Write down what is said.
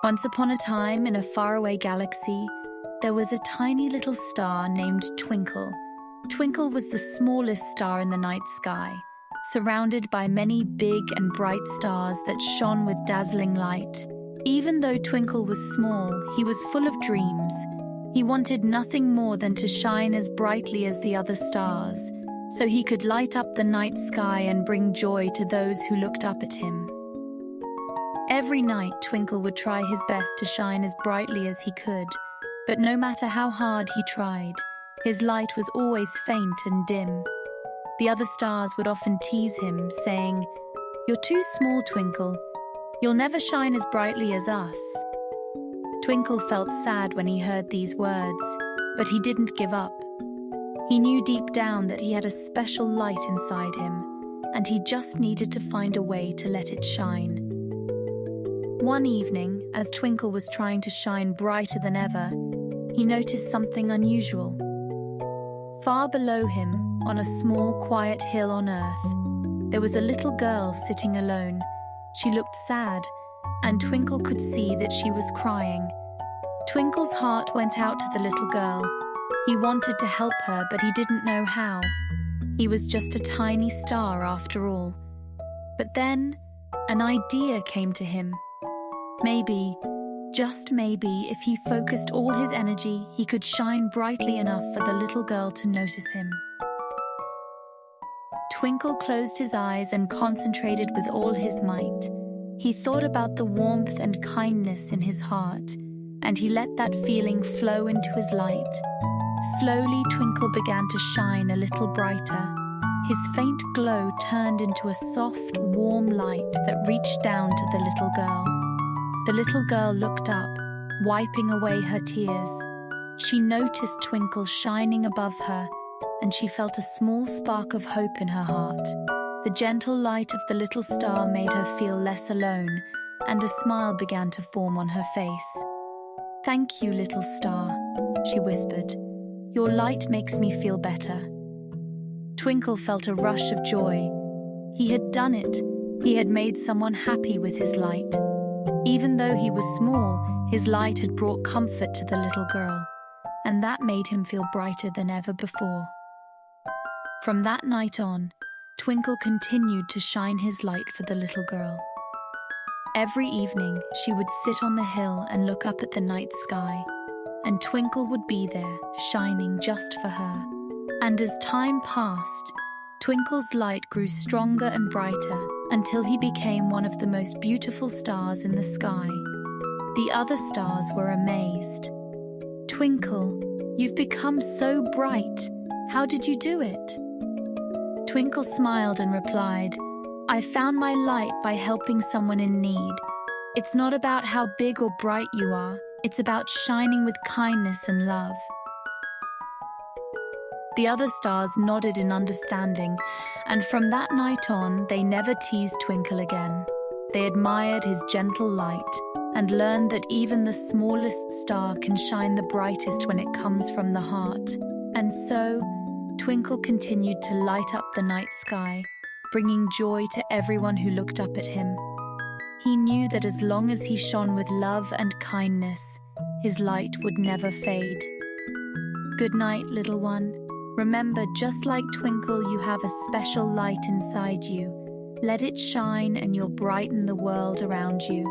Once upon a time, in a faraway galaxy, there was a tiny little star named Twinkle. Twinkle was the smallest star in the night sky, surrounded by many big and bright stars that shone with dazzling light. Even though Twinkle was small, he was full of dreams. He wanted nothing more than to shine as brightly as the other stars, so he could light up the night sky and bring joy to those who looked up at him. Every night, Twinkle would try his best to shine as brightly as he could, but no matter how hard he tried, his light was always faint and dim. The other stars would often tease him, saying, "You're too small, Twinkle. You'll never shine as brightly as us." Twinkle felt sad when he heard these words, but he didn't give up. He knew deep down that he had a special light inside him, and he just needed to find a way to let it shine. One evening, as Twinkle was trying to shine brighter than ever, he noticed something unusual. Far below him, on a small, quiet hill on Earth, there was a little girl sitting alone. She looked sad, and Twinkle could see that she was crying. Twinkle's heart went out to the little girl. He wanted to help her, but he didn't know how. He was just a tiny star after all. But then, an idea came to him. Maybe, just maybe, if he focused all his energy, he could shine brightly enough for the little girl to notice him. Twinkle closed his eyes and concentrated with all his might. He thought about the warmth and kindness in his heart, and he let that feeling flow into his light. Slowly, Twinkle began to shine a little brighter. His faint glow turned into a soft, warm light that reached down to the little girl. The little girl looked up, wiping away her tears. She noticed Twinkle shining above her, and she felt a small spark of hope in her heart. The gentle light of the little star made her feel less alone, and a smile began to form on her face. "Thank you, little star," she whispered. "Your light makes me feel better." Twinkle felt a rush of joy. He had done it. He had made someone happy with his light. Even though he was small, his light had brought comfort to the little girl, and that made him feel brighter than ever before. From that night on, Twinkle continued to shine his light for the little girl. Every evening, she would sit on the hill and look up at the night sky, and Twinkle would be there, shining just for her. And as time passed, Twinkle's light grew stronger and brighter until he became one of the most beautiful stars in the sky. The other stars were amazed. "Twinkle, you've become so bright. How did you do it?" Twinkle smiled and replied, "I found my light by helping someone in need. It's not about how big or bright you are, it's about shining with kindness and love." The other stars nodded in understanding, and from that night on, they never teased Twinkle again. They admired his gentle light and learned that even the smallest star can shine the brightest when it comes from the heart. And so, Twinkle continued to light up the night sky, bringing joy to everyone who looked up at him. He knew that as long as he shone with love and kindness, his light would never fade. Good night, little one. Remember, just like Twinkle, you have a special light inside you. Let it shine and you'll brighten the world around you.